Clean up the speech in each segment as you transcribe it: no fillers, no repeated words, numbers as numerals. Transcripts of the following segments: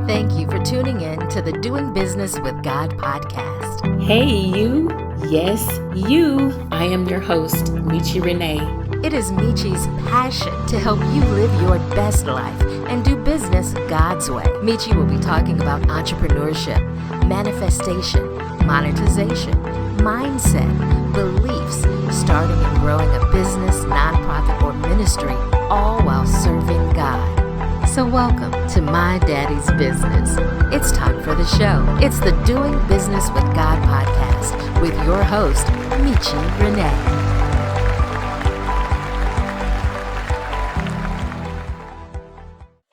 Thank you for tuning in to the Doing Business with God podcast. Hey, you. Yes, you. I am your host, Michi Renee. It is Michi's passion to help you live your best life and do business God's way. Michi will be talking about entrepreneurship, manifestation, monetization, mindset, beliefs, starting and growing a business, nonprofit, or ministry, all while serving God. So welcome to My Daddy's Business. It's time for the show. It's the Doing Business with God podcast with your host, Michi Renee.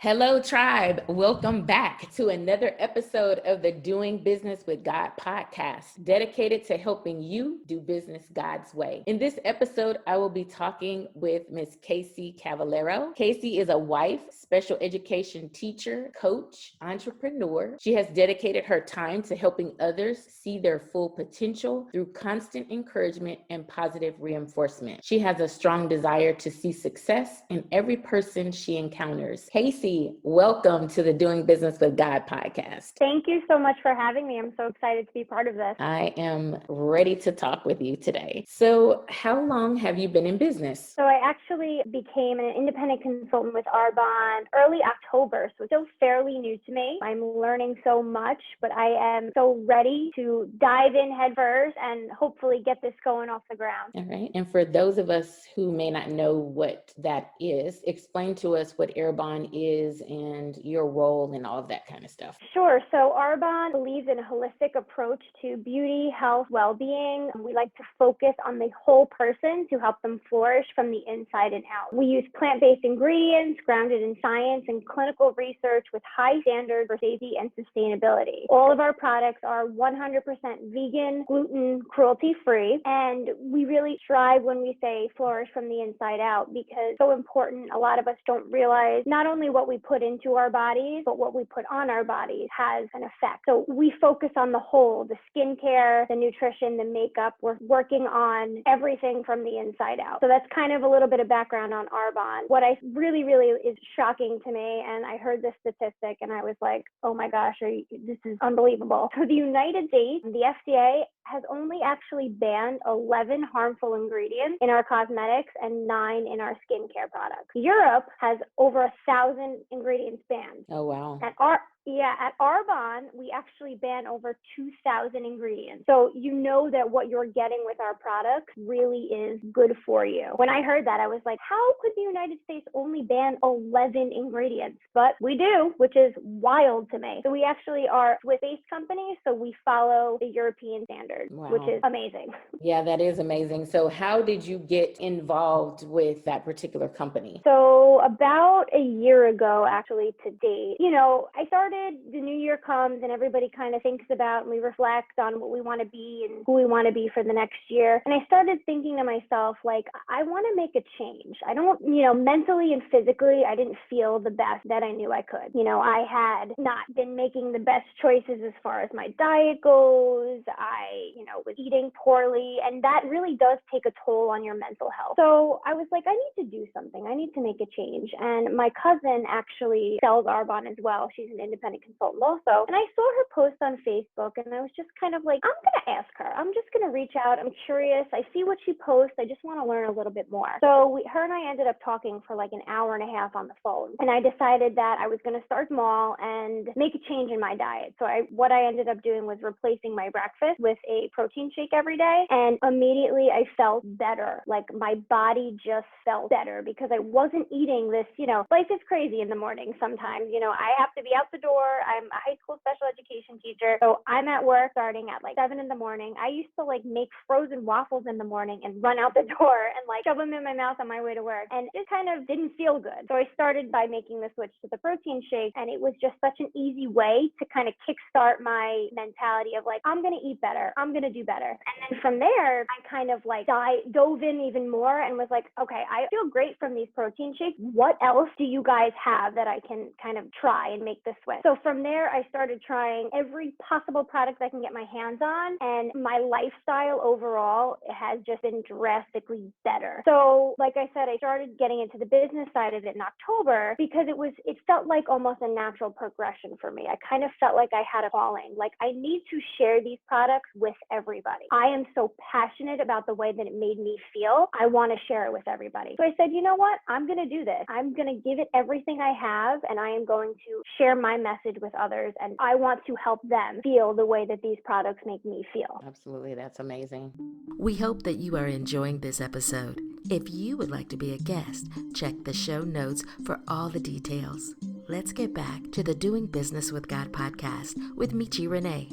Hello, tribe. Welcome back to another episode of the Doing Business with God podcast, dedicated to helping you do business God's way. In this episode, I will be talking with Miss Casey Cavallaro. Casey is a wife, special education teacher, coach, entrepreneur. She has dedicated her time to helping others see their full potential through constant encouragement and positive reinforcement. She has a strong desire to see success in every person she encounters. Casey, welcome to the Doing Business with God podcast. Thank you so much for having me. I'm so excited to be part of this. I am ready to talk with you today. So, how long have you been in business? So I actually became an independent consultant with Arbonne early October, so it's still fairly new to me. I'm learning so much, but I am so ready to dive in headfirst and hopefully get this going off the ground. All right. And for those of us who may not know what that is, explain to us what Arbonne is and your role and all of that kind of stuff. Sure. So Arbonne believes in a holistic approach to beauty, health, well-being. We like to focus on the whole person to help them flourish from the inside and out. We use plant-based ingredients grounded in science and clinical research with high standards for safety and sustainability. All of our products are 100% vegan, gluten, cruelty-free, and we really strive when we say flourish from the inside out because it's so important. A lot of us don't realize not only what we put into our bodies, but what we put on our bodies has an effect. So we focus on the whole, the skincare, the nutrition, the makeup. We're working on everything from the inside out. So that's kind of a little bit of background on Arbonne. What I really is shocking to me, and I heard this statistic and I was like, oh my gosh, this is unbelievable. So the United States, the FDA has only actually banned 11 harmful ingredients in our cosmetics and 9 in our skincare products. Europe has over 1,000 ingredients banned. Oh, wow. At Arbonne, we actually ban over 2,000 ingredients. So you know that what you're getting with our products really is good for you. When I heard that, I was like, how could the United States only ban 11 ingredients? But we do, which is wild to me. So we actually are a Swiss-based company, so we follow the European standards, Wow. which is amazing. Yeah, that is amazing. So how did you get involved with that particular company? So about a year ago, actually, to date, I started, the new year comes and everybody kind of thinks about and we reflect on what we want to be and who we want to be for the next year. And I started thinking to myself, like, I want to make a change. I don't, mentally and physically, I didn't feel the best that I knew I could. I had not been making the best choices as far as my diet goes. I, was eating poorly, and that really does take a toll on your mental health. So I was like, I need to do something. I need to make a change. And my cousin actually sells Arbonne as well. She's an independent consultant also. And I saw her post on Facebook and I was just kind of like, I'm going to ask her. I'm just going to reach out. I'm curious. I see what she posts. I just want to learn a little bit more. So her and I ended up talking for like an hour and a half on the phone. And I decided that I was going to start small and make a change in my diet. So what I ended up doing was replacing my breakfast with a protein shake every day. And immediately I felt better. Like my body just felt better because I wasn't eating this, life is crazy in the morning sometimes. I have to be out the door. I'm a high school special education teacher. So I'm at work starting at like 7 in the morning. I used to like make frozen waffles in the morning and run out the door and like shove them in my mouth on my way to work. And it kind of didn't feel good. So I started by making the switch to the protein shake. And it was just such an easy way to kind of kickstart my mentality of like, I'm going to eat better. I'm going to do better. And then from there, I kind of like dove in even more and was like, okay, I feel great from these protein shakes. What else do you guys have that I can kind of try and make the switch? So from there, I started trying every possible product I can get my hands on, and my lifestyle overall has just been drastically better. So like I said, I started getting into the business side of it in October because it felt like almost a natural progression for me. I kind of felt like I had a calling. Like, I need to share these products with everybody. I am so passionate about the way that it made me feel. I want to share it with everybody. So I said, you know what? I'm going to do this. I'm going to give it everything I have, and I am going to share my message with others, and I want to help them feel the way that these products make me feel. Absolutely. That's amazing. We hope that you are enjoying this episode. If you would like to be a guest, check the show notes for all the details. Let's get back to the Doing Business with God podcast with Michi Renee.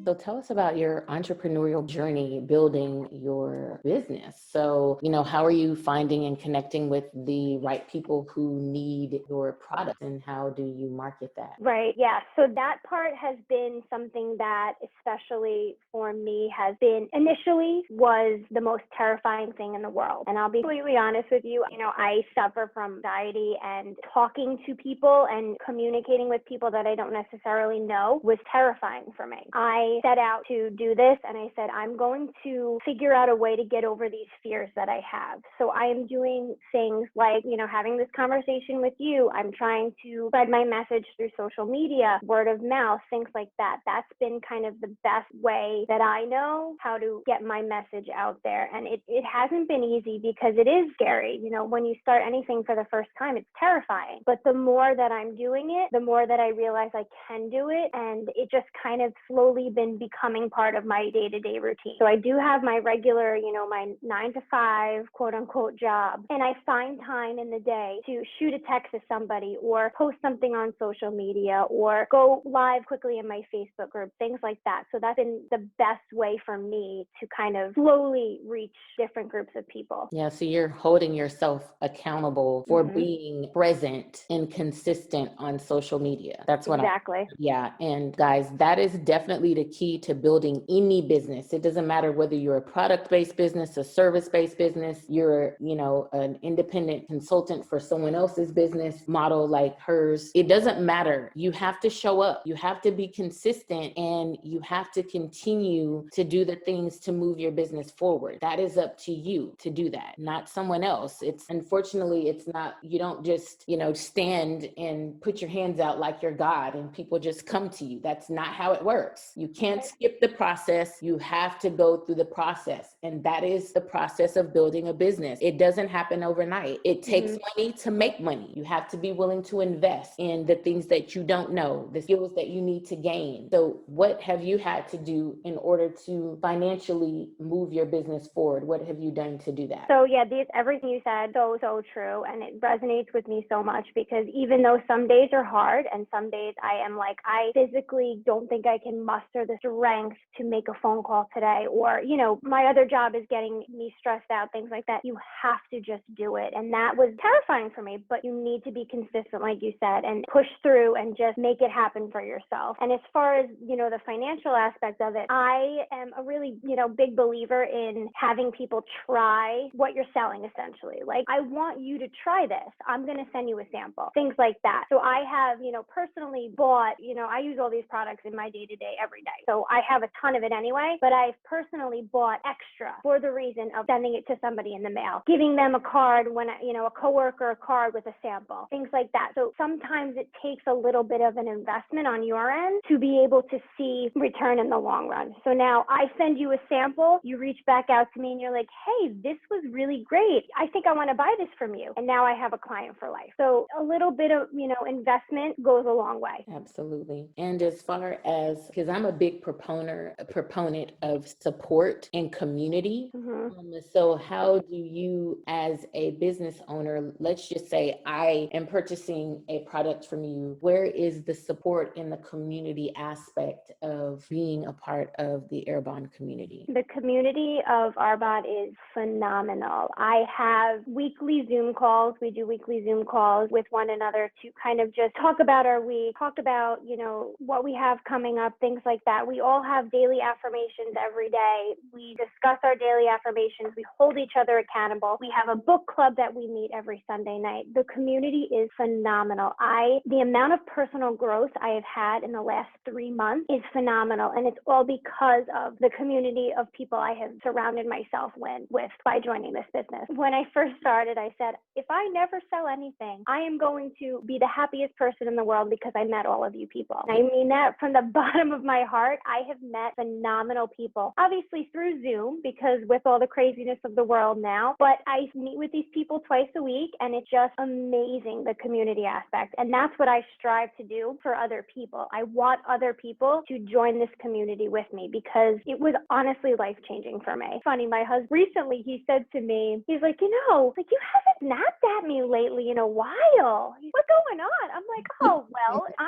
So tell us about your entrepreneurial journey building your business. So, how are you finding and connecting with the right people who need your product, and how do you market that? Right. Yeah. So that part has been something that, especially for me, has been initially was the most terrifying thing in the world. And I'll be completely honest with you. I suffer from anxiety, and talking to people and communicating with people that I don't necessarily know was terrifying for me. I set out to do this, and I said, I'm going to figure out a way to get over these fears that I have. So I am doing things like, having this conversation with you. I'm trying to spread my message through social media, word of mouth, things like that. That's been kind of the best way that I know how to get my message out there. And it hasn't been easy because it is scary. When you start anything for the first time, it's terrifying. But the more that I'm doing it, the more that I realize I can do it. And it just kind of slowly been becoming part of my day-to-day routine. So I do have my regular, my 9-to-5 quote unquote job. And I find time in the day to shoot a text to somebody, or post something on social media, or go live quickly in my Facebook group, things like that. So that's been the best way for me to kind of slowly reach different groups of people. Yeah, so you're holding yourself accountable for being present and consistent on social media. That's what Exactly. Yeah. And guys, that is definitely the key to building any business. It doesn't matter whether you're a product-based business, a service-based business, you're, an independent consultant for someone else's business model like hers. It doesn't matter. You have to show up. You have to be consistent, and you have to continue to do the things to move your business forward. That is up to you to do that, not someone else. Unfortunately, it's not, you don't just, stand and put your hands out like you're God and people just come to you. That's not how it works. You can't skip the process. You have to go through the process. And that is the process of building a business. It doesn't happen overnight. It takes money to make money. You have to be willing to invest in the things that you don't know, the skills that you need to gain. So what have you had to do in order to financially move your business forward? What have you done to do that? So yeah, everything you said, so true. And it resonates with me so much, because even though some days are hard and some days I am like, I physically don't think I can muster the strength to make a phone call today, or, my other job is getting me stressed out, things like that. You have to just do it. And that was terrifying for me, but you need to be consistent, like you said, and push through and just make it happen for yourself. And as far as, the financial aspect of it, I am a really, big believer in having people try what you're selling, essentially. Like, I want you to try this. I'm going to send you a sample, things like that. So I have, personally bought, I use all these products in my day-to-day every day. So I have a ton of it anyway, but I've personally bought extra for the reason of sending it to somebody in the mail, giving them a card when, a coworker a card with a sample, things like that. So sometimes it takes a little bit of an investment on your end to be able to see return in the long run. So now I send you a sample, you reach back out to me and you're like, hey, this was really great. I think I want to buy this from you. And now I have a client for life. So a little bit of, investment goes a long way. Absolutely. And as far as, because I'm a big proponent of support and community. So how do you, as a business owner, let's just say I am purchasing a product from you, where is the support in the community aspect of being a part of the Arbonne community? The community of Arbonne is phenomenal. I have weekly Zoom calls. We do weekly Zoom calls with one another to kind of just talk about our week, talk about, what we have coming up, things like that. that. We all have daily affirmations every day. We discuss our daily affirmations. We hold each other accountable. We have a book club that we meet every Sunday night. The community is phenomenal. The amount of personal growth I have had in the last 3 months is phenomenal. And it's all because of the community of people I have surrounded myself with by joining this business. When I first started, I said, if I never sell anything, I am going to be the happiest person in the world because I met all of you people. And I mean that from the bottom of my heart. I have met phenomenal people, obviously through Zoom, because with all the craziness of the world now, but I meet with these people twice a week, and it's just amazing, the community aspect. And that's what I strive to do for other people. I want other people to join this community with me because it was honestly life-changing for me. Funny, my husband recently, he said to me, he's like, you haven't snapped at me lately in a while. What's going on? I'm like, oh, well, I'm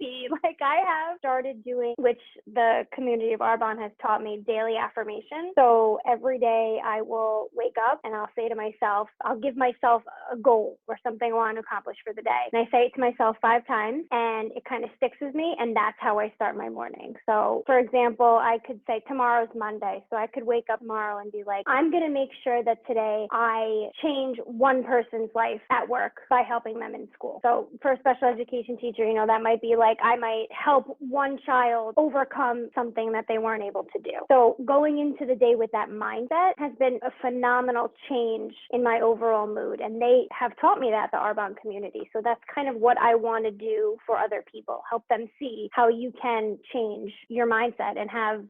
happy. Like, I have started doing, which the community of Arbonne has taught me, daily affirmations. So every day I will wake up and I'll say to myself, I'll give myself a goal or something I want to accomplish for the day. And I say it to myself 5 times and it kind of sticks with me. And that's how I start my morning. So for example, I could say tomorrow's Monday. So I could wake up tomorrow and be like, I'm going to make sure that today I change one person's life at work by helping them in school. So for a special education teacher, that might be like, I might help one child overcome something that they weren't able to do. So going into the day with that mindset has been a phenomenal change in my overall mood. And they have taught me that, the Arbonne community. So that's kind of what I want to do for other people, help them see how you can change your mindset and have,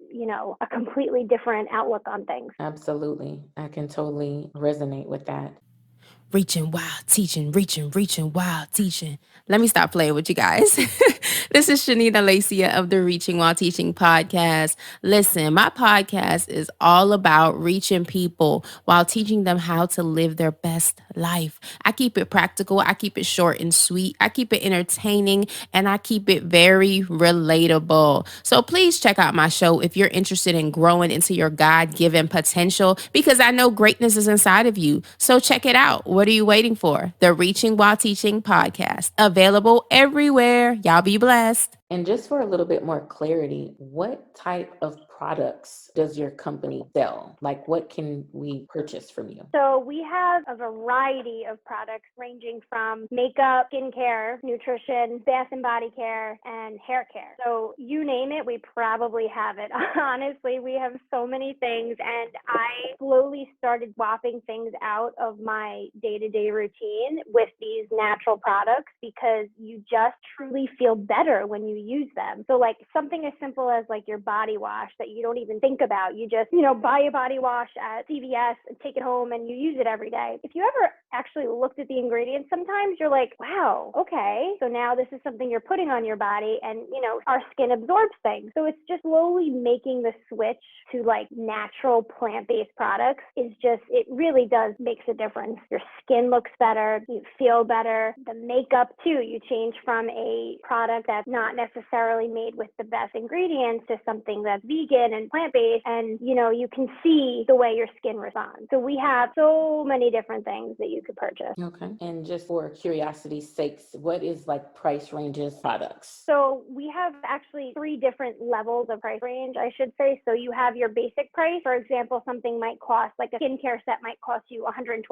a completely different outlook on things. Absolutely. I can totally resonate with that. Reaching wild, teaching, reaching wild, teaching. Let me stop playing with you guys. This is Shanita Lacia of the Reaching While Teaching podcast. Listen, my podcast is all about reaching people while teaching them how to live their best life. I keep it practical. I keep it short and sweet. I keep it entertaining, and I keep it very relatable. So please check out my show if you're interested in growing into your God-given potential, because I know greatness is inside of you. So check it out. What are you waiting for? The Reaching While Teaching podcast, available everywhere. Y'all be blessed. And just for a little bit more clarity, what type of products does your company sell? Like, what can we purchase from you? So we have a variety of products ranging from makeup, skincare, nutrition, bath and body care, and hair care. So you name it, we probably have it. Honestly, we have so many things, and I slowly started swapping things out of my day-to-day routine with these natural products because you just truly feel better when you use them. So like something as simple as like your body wash that you don't even think about. You just, buy a body wash at CVS and take it home and you use it every day. If you ever actually looked at the ingredients, sometimes you're like, wow, okay. So now this is something you're putting on your body and, our skin absorbs things. So it's just slowly making the switch to like natural plant-based products it really does makes a difference. Your skin looks better. You feel better. The makeup too, you change from a product that's not necessarily made with the best ingredients to something that's vegan and plant-based, and you can see the way your skin responds. So we have so many different things that you could purchase. Okay. And just for curiosity's sakes, what is like price ranges products? So we have actually 3 different levels of price range, I should say. So you have your basic price. For example, something might cost, like a skincare set might cost you $120.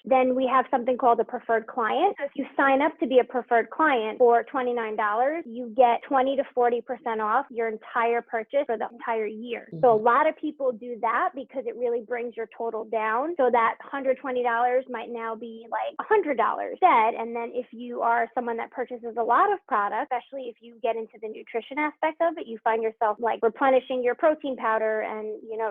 Then we have something called a preferred client. So if you sign up to be a preferred client for $29, you get 20 to 40% off your entire purchase for the entire year. So a lot of people do that because it really brings your total down. So that $120 might now be like $100 instead. And then if you are someone that purchases a lot of products, especially if you get into the nutrition aspect of it, you find yourself like replenishing your protein powder and,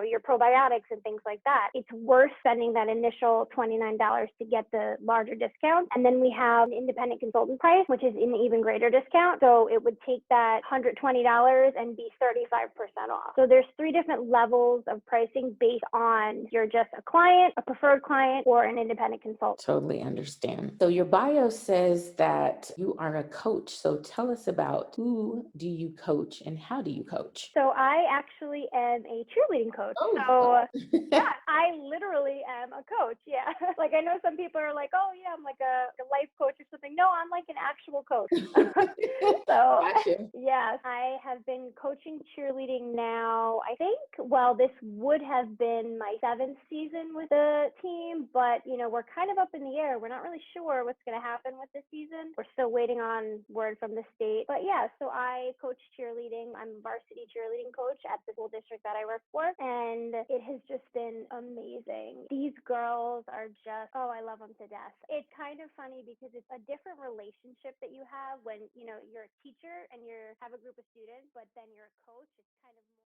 your probiotics and things like that. It's worth spending that initial $29 to get the larger discount. And then we have an independent consultant price, which is an even greater discount. So it would take that $120 and be 35% off. So there's 3 different levels of pricing based on you're just a client, a preferred client, or an independent consultant. Totally understand. So your bio says that you are a coach. So tell us about who do you coach and how do you coach? So I actually am a cheerleading coach. Oh. So yeah, I literally am a coach. Yeah. Like I know some people are like, oh yeah, I'm like a life coach or something. No, I'm like an actual coach. So you. Yes, I have been coaching cheerleading now. I think, well, this would have been my 7th season with the team, but we're kind of up in the air. We're not really sure what's going to happen with this season. We're still waiting on word from the state. But yeah, so I coach cheerleading. I'm a varsity cheerleading coach at the school district that I work for, and it has just been amazing. These girls are just, oh, I love them to death. It's kind of funny because it's a different relationship that you have when, you're a teacher and you have a group of students, but then you're a coach. It's kind of more